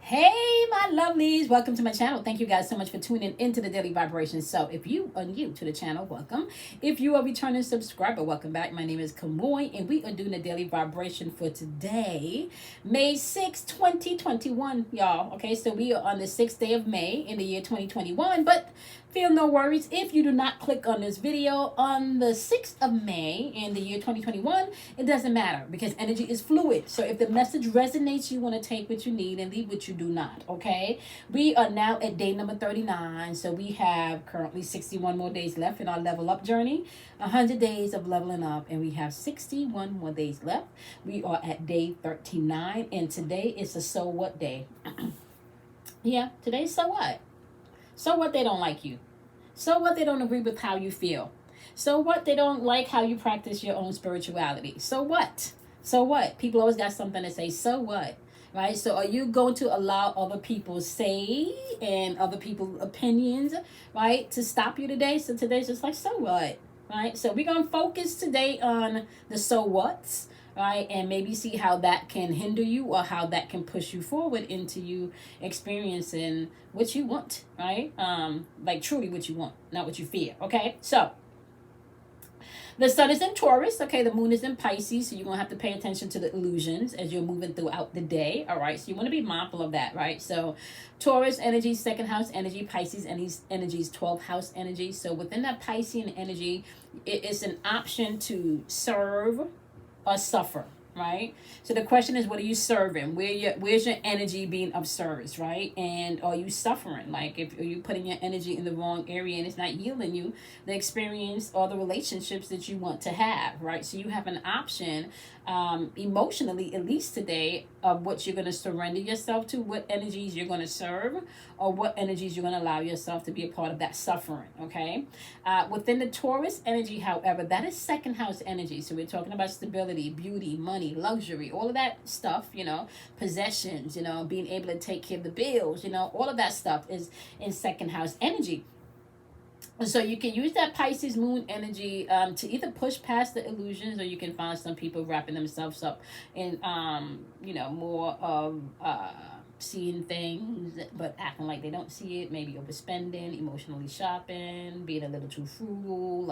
Hey, my lovelies, welcome to my channel. Thank you guys so much for tuning into the Daily Vibrations. So if you are new to the channel, welcome. If you are a returning subscriber, welcome back. My name is Kamoy, and we are doing the Daily Vibration for today, May 6, 2021, y'all. Okay, so we are on the 6th day of May in the year 2021, but feel no worries if you do not click on this video on the 6th of May in the year 2021. It doesn't matter because energy is fluid. So if the message resonates, you want to take what you need and leave what you do not. Okay. We are now at day number 39. So we have currently 61 more days left in our level up journey, 100 days of leveling up, and we have 61 more days left. We are at day 39, and today is a so what day. Yeah, today's so what? So what they don't like you? So what they don't agree with how you feel? So what they don't like how you practice your own spirituality? So what? So what? People always got something to say. So what? Right? So are you going to allow other people's say and other people's opinions, right, to stop you today? So today's just like, so what? Right? So we're going to focus today on the so what's, right, and maybe see how that can hinder you or how that can push you forward into you experiencing what you want, right? Like truly what you want, not what you fear. Okay, so the sun is in Taurus. Okay, the moon is in Pisces, so you're gonna have to pay attention to the illusions as you're moving throughout the day. All right, so you want to be mindful of that, right? So Taurus energy, second house energy, Pisces energies, 12th house energy. So within that Piscean energy, it is an option to serve or suffer, right? So the question is, what are you serving? Where's your energy being of service, right? And are you suffering? Like, if are you putting your energy in the wrong area and it's not yielding you the experience or the relationships that you want to have, right? So you have an option, emotionally, at least today, of what you're going to surrender yourself to, what energies you're going to serve, or what energies you're going to allow yourself to be a part of that suffering. Okay, within the Taurus energy, however, that is second house energy. So we're talking about stability, beauty, money, luxury, all of that stuff, possessions, being able to take care of the bills, all of that stuff is in second house energy. So you can use that Pisces moon energy to either push past the illusions, or you can find some people wrapping themselves up in more of seeing things but acting like they don't see it, maybe overspending, emotionally shopping, being a little too frugal,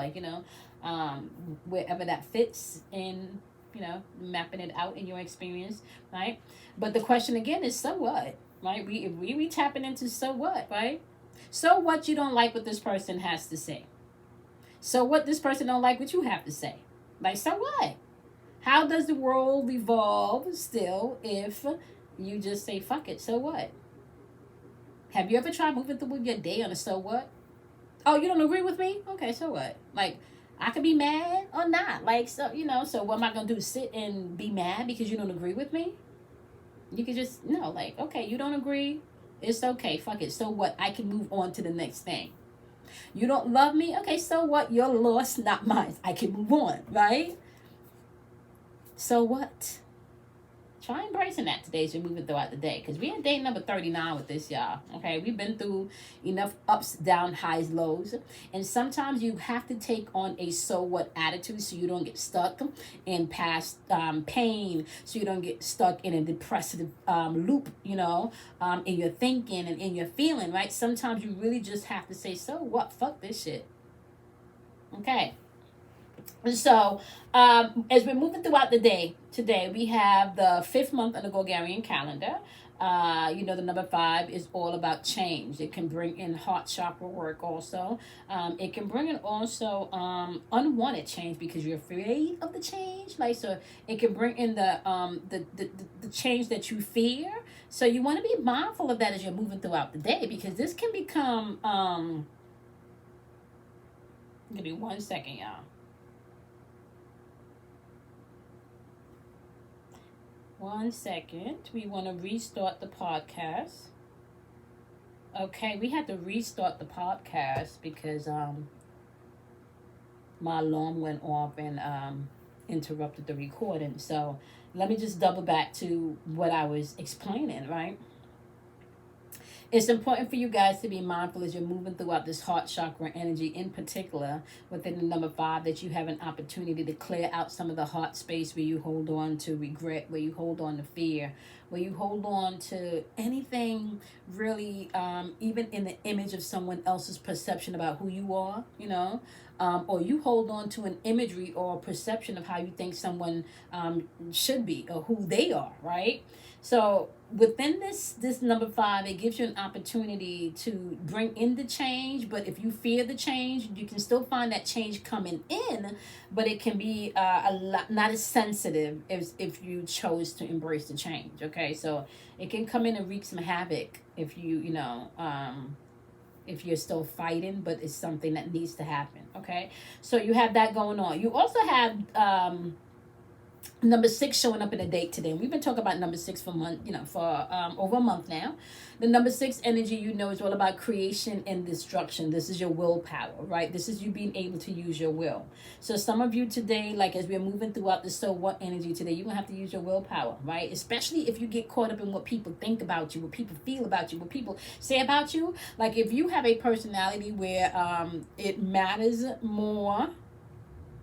wherever that fits in, mapping it out in your experience, right? But the question again is, so what, right? We tapping into so what, right? So what you don't like what this person has to say? So what this person don't like what you have to say? Like, so what? How does the world evolve still if you just say, fuck it, so what? Have you ever tried moving through your day on a so what? Oh, you don't agree with me? Okay, so what? Like, I could be mad or not. Like, so what am I going to do? Sit and be mad because you don't agree with me? You could just, no, like, okay, you don't agree. It's okay. Fuck it. So what? I can move on to the next thing. You don't love me? Okay, so what? You're lost, not mine. I can move on, right? So what? Try embracing that today as you're moving throughout the day. Because we're at day number 39 with this, y'all. Okay, we've been through enough ups, down, highs, lows. And sometimes you have to take on a so what attitude so you don't get stuck in past pain. So you don't get stuck in a depressive loop, in your thinking and in your feeling, right? Sometimes you really just have to say, so what? Fuck this shit. Okay. So, as we're moving throughout the day, today we have the 5th month on the Gregorian calendar. The number 5 is all about change. It can bring in heart chakra work also. It can bring in also unwanted change because you're afraid of the change. Like, so it can bring in the change that you fear. So you want to be mindful of that as you're moving throughout the day, because this can become give me 1 second, y'all. One second. We want to restart the podcast. Okay, we had to restart the podcast because my alarm went off and interrupted the recording. So let me just double back to what I was explaining, right? It's important for you guys to be mindful as you're moving throughout this heart chakra energy, in particular within the number 5, that you have an opportunity to clear out some of the heart space where you hold on to regret, where you hold on to fear, where you hold on to anything really, even in the image of someone else's perception about who you are, or you hold on to an imagery or a perception of how you think someone should be or who they are, right? So within this number 5, it gives you an opportunity to bring in the change. But if you fear the change, you can still find that change coming in, but it can be a lot not as sensitive as if you chose to embrace the change. Okay, so it can come in and wreak some havoc if if you're still fighting, but it's something that needs to happen. Okay, so you have that going on. You also have number 6 showing up in a date today. We've been talking about number 6 for over a month now. The number 6 energy, is all about creation and destruction. This is your willpower, right? This is you being able to use your will. So some of you today, like as we're moving throughout the so what energy today, you're gonna have to use your willpower, right? Especially if you get caught up in what people think about you, what people feel about you, what people say about you. Like if you have a personality where it matters more,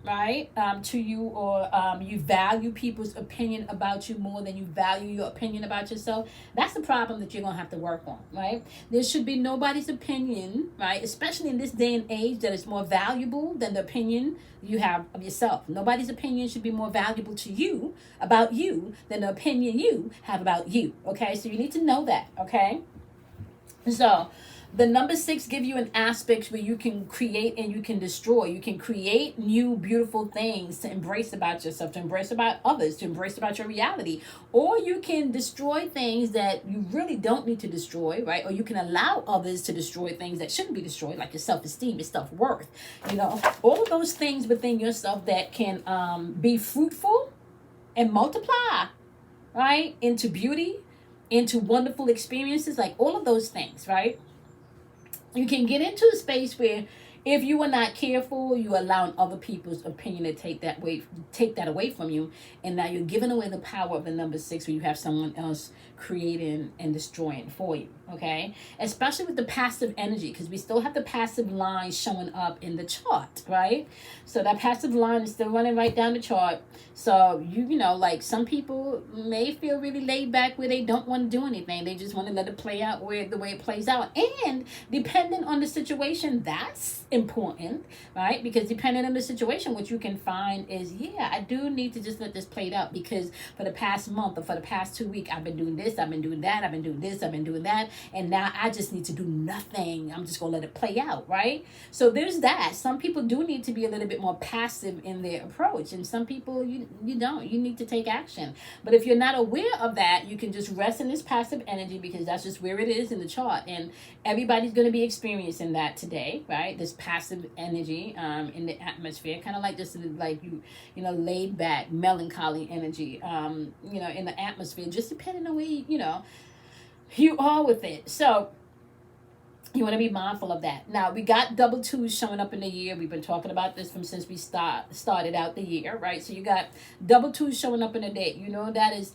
right, to you, or you value people's opinion about you more than you value your opinion about yourself, that's the problem that you're gonna have to work on, right? There should be nobody's opinion, right, especially in this day and age, that is more valuable than the opinion you have of yourself. Nobody's opinion should be more valuable to you about you than the opinion you have about you. Okay, so you need to know that. Okay, so the number 6 give you an aspect where you can create and you can destroy. You can create new beautiful things to embrace about yourself, to embrace about others, to embrace about your reality. Or you can destroy things that you really don't need to destroy, right? Or you can allow others to destroy things that shouldn't be destroyed, like your self-esteem, your self-worth. All of those things within yourself that can be fruitful and multiply, right? Into beauty, into wonderful experiences, like all of those things, right? You can get into a space where if you are not careful, you allowing other people's opinion to take that away from you. And now you're giving away the power of the number 6 where you have someone else creating and destroying for you. Okay, especially with the passive energy, because we still have the passive line showing up in the chart, right? So that passive line is still running right down the chart. So like some people may feel really laid back where they don't want to do anything. They just want to let it play out the way it plays out. And depending on the situation, that's important, right? Because depending on the situation, what you can find is, I do need to just let this play out, because for the past month or for the past 2 weeks, I've been doing this, I've been doing that, I've been doing this, I've been doing that, and now I just need to do nothing. I'm just gonna let it play out, right? So there's that. Some people do need to be a little bit more passive in their approach, and some people you don't. You need to take action. But if you're not aware of that, you can just rest in this passive energy, because that's just where it is in the chart, and everybody's going to be experiencing that today, right? This passive energy in the atmosphere, kind of like just like laid back melancholy energy in the atmosphere, just depending on where you are with it. So you want to be mindful of that. Now, we got double 2s showing up in the year. We've been talking about this since we started out the year, right? So you got double 2s showing up in the date. That is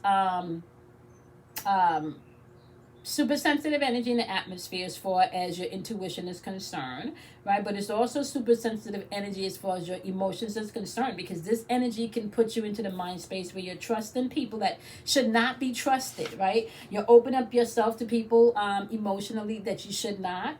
super sensitive energy in the atmosphere as far as your intuition is concerned, right? But it's also super sensitive energy as far as your emotions is concerned, because this energy can put you into the mind space where you're trusting people that should not be trusted, right? You open up yourself to people emotionally that you should not.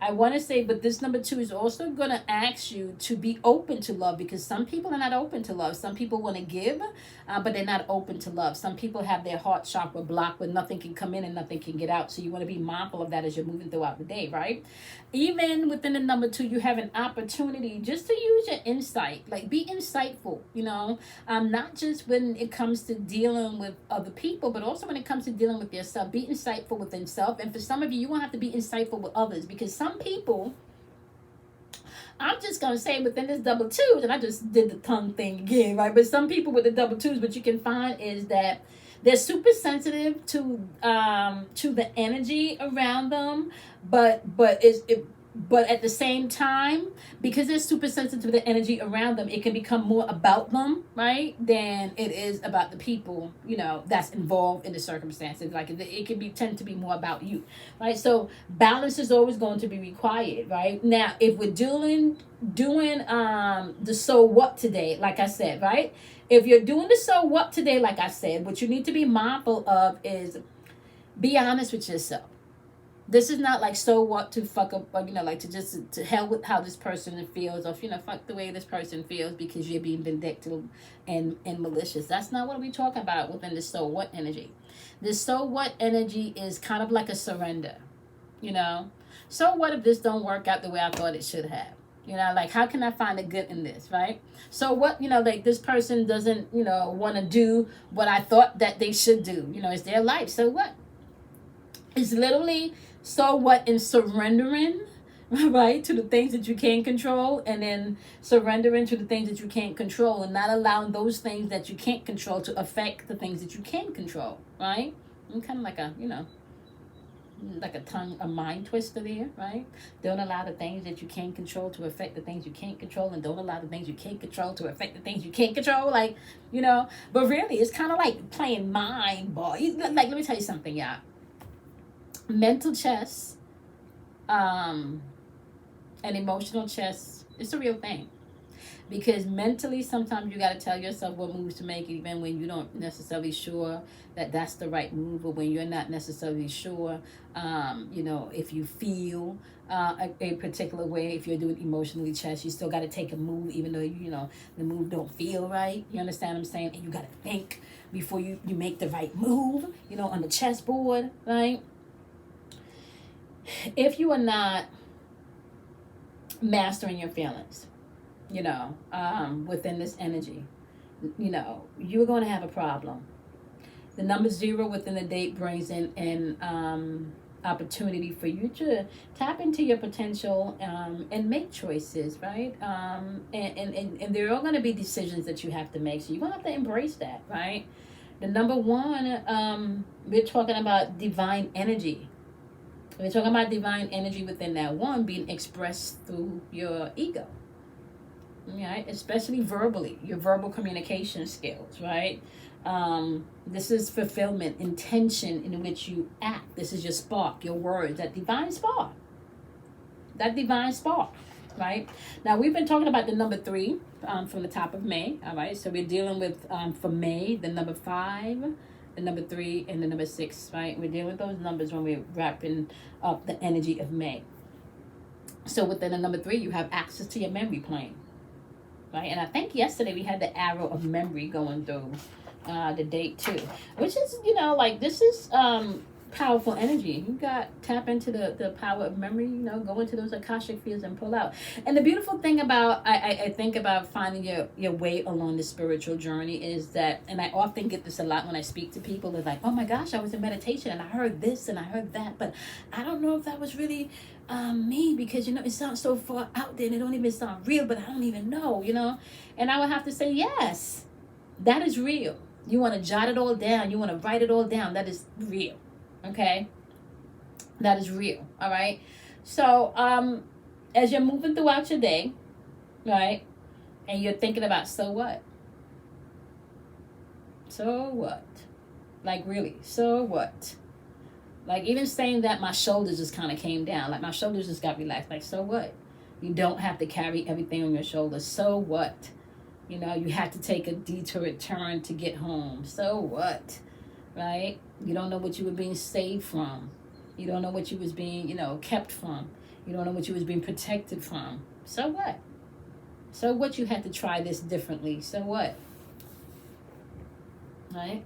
I want to say, but this number 2 is also going to ask you to be open to love, because some people are not open to love. Some people want to give, but they're not open to love. Some people have their heart chakra blocked where nothing can come in and nothing can get out. So you want to be mindful of that as you're moving throughout the day, right? Even within the number 2, you have an opportunity just to use your insight, like be insightful, not just when it comes to dealing with other people, but also when it comes to dealing with yourself. Be insightful within self. And for some of you, you won't have to be insightful with others, because some people, I'm just going to say within this double 2s, and I just did the tongue thing again, right? But some people with the double 2s, what you can find is that they're super sensitive to the energy around them, but But at the same time, because they're super sensitive to the energy around them, it can become more about them, right, than it is about the people, that's involved in the circumstances. Like it can be tend to be more about you, right? So balance is always going to be required, right? Now, if we're doing the so what today, like I said, right? If you're doing the so what today, like I said, what you need to be mindful of is be honest with yourself. This is not like so what to fuck up, like to just to hell with how this person feels, or fuck the way this person feels because you're being vindictive and malicious. That's not what we're talking about within the so what energy. This so what energy is kind of like a surrender. So what if this don't work out the way I thought it should have? Like, how can I find the good in this, right? So what, like this person doesn't, want to do what I thought that they should do. It's their life. So what? It's literally so what in surrendering, right, to the things that you can't control, and then surrendering to the things that you can't control, and not allowing those things that you can't control to affect the things that you can control, right? I'm kind of like a mind twister there, right? Don't allow the things that you can't control to affect the things you can't control, and don't allow the things you can't control to affect the things you can't control, but really it's kind of like playing mind ball. Like, let me tell you something, y'all. Mental chess and emotional chess, it's a real thing, because mentally sometimes you got to tell yourself what moves to make, even when you don't necessarily sure that that's the right move, or when you're not necessarily sure if you feel a particular way. If you're doing emotionally chess, you still got to take a move even though the move don't feel right. You understand what I'm saying? And you got to think before you make the right move, on the chessboard, right? If you are not mastering your feelings, within this energy, you're going to have a problem. The number 0 within the date brings in an opportunity for you to tap into your potential and make choices, right? And there are going to be decisions that you have to make, so you're going to have to embrace that, right? The number 1, we're talking about divine energy. We're talking about divine energy within that 1 being expressed through your ego, right? Especially verbally, your verbal communication skills, right? This is fulfillment, intention in which you act. This is your spark, your words, that divine spark. Right? Now, we've been talking about the number 3 from the top of May, all right? So we're dealing with, for May, the number 5, the number 3, and the number 6, right? We're dealing with those numbers when we're wrapping up the energy of May. So within the number 3, you have access to your memory plane, right? And I think yesterday we had the arrow of memory going through the date too, which is, this is powerful energy. You got tap into the power of memory, go into those Akashic fields and pull out. And the beautiful thing about, I think about finding your way along the spiritual journey is that, and I often get this a lot when I speak to people, they're like, oh my gosh, I was in meditation and I heard this and I heard that, but I don't know if that was really me, because it sounds so far out there and it don't even sound real, but I don't even know, and I would have to say, yes, that is real. You want to jot it all down, you want to write it all down, that is real. Okay, that is real. All right. So as you're moving throughout your day, right, and you're thinking about so what, like, really, so what, like, even saying that my shoulders just kind of came down, like my shoulders just got relaxed, like, so what, you don't have to carry everything on your shoulders. So what, you have to take a detour turn to get home. So what, right? You don't know what you were being saved from. You don't know what you was being, kept from. You don't know what you was being protected from. So what? So what, you had to try this differently. So what? Right?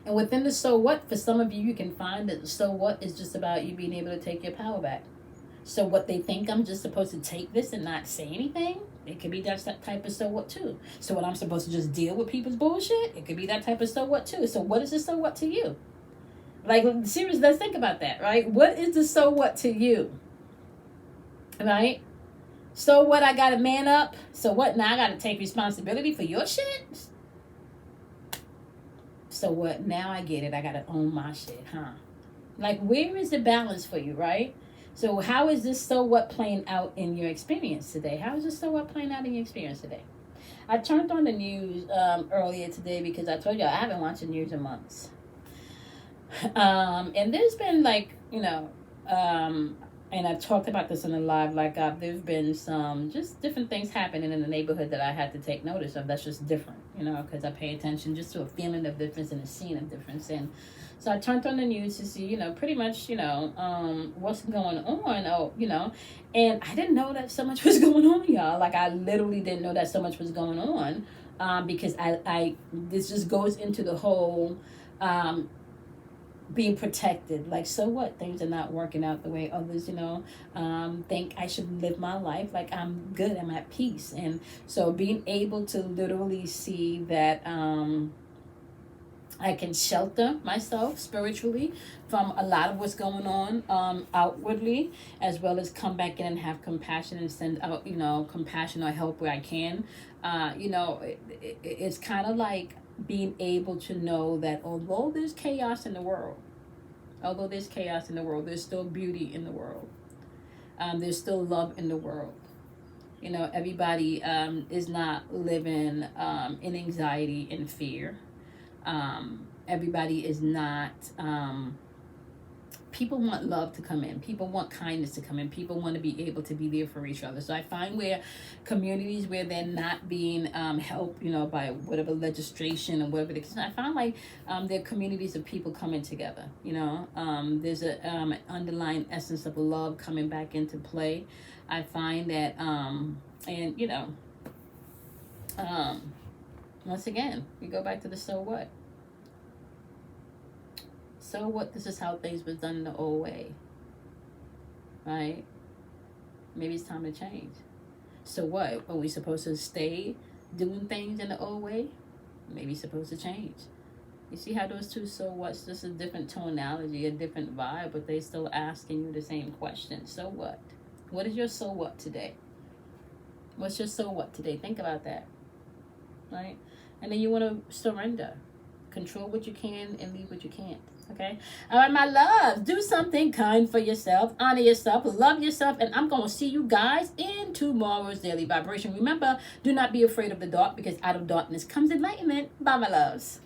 And within the so what, for some of you, you can find that the so what is just about you being able to take your power back. So what, they think I'm just supposed to take this and not say anything? It could be that type of so what too. So what, I'm supposed to just deal with people's bullshit? It could be that type of so what too. So what is the so what to you? Like, seriously, let's think about that, right? What is the so what to you? Right? So what, I got to man up? So what, now I got to take responsibility for your shit? So what, now I get it. I got to own my shit, huh? Like, where is the balance for you, right? So how is this so what playing out in your experience today? How is this so what playing out in your experience today? I turned on the news earlier today because I told you I haven't watched the news in months. And there's been like, and I talked about this in the live, like there's been some just different things happening in the neighborhood that I had to take notice of. That's just different, because I pay attention just to a feeling of difference and a scene of difference. And so I turned on the news to see, pretty much, what's going on, and I didn't know that so much was going on, y'all. Like, I literally didn't know that so much was going on, because this just goes into the whole, being protected. Like, so what? Things are not working out the way others, think I should live my life. Like, I'm good, I'm at peace. And so being able to literally see that, I can shelter myself spiritually from a lot of what's going on outwardly, as well as come back in and have compassion and send out, compassion or help where I can. It's kind of like being able to know that although there's chaos in the world, there's still beauty in the world. There's still love in the world. Everybody is not living in anxiety and fear. Everybody is not, people want love to come in. People want kindness to come in. People want to be able to be there for each other. So I find where communities where they're not being helped, by whatever legislation or whatever the case, I find like they're communities of people coming together. There's an underlying essence of love coming back into play. I find that, once again, we go back to the so what. So what? This is how things was done the old way, right? Maybe it's time to change. So what? Are we supposed to stay doing things in the old way? Maybe it's supposed to change. You see how those two so what's just a different tonality, a different vibe, but they still asking you the same question. So what? What is your so what today? What's your so what today? Think about that, right? And then you want to surrender. Control what you can and leave what you can't. Okay? All right, my loves. Do something kind for yourself. Honor yourself. Love yourself. And I'm going to see you guys in tomorrow's Daily Vibration. Remember, do not be afraid of the dark, because out of darkness comes enlightenment. Bye, my loves.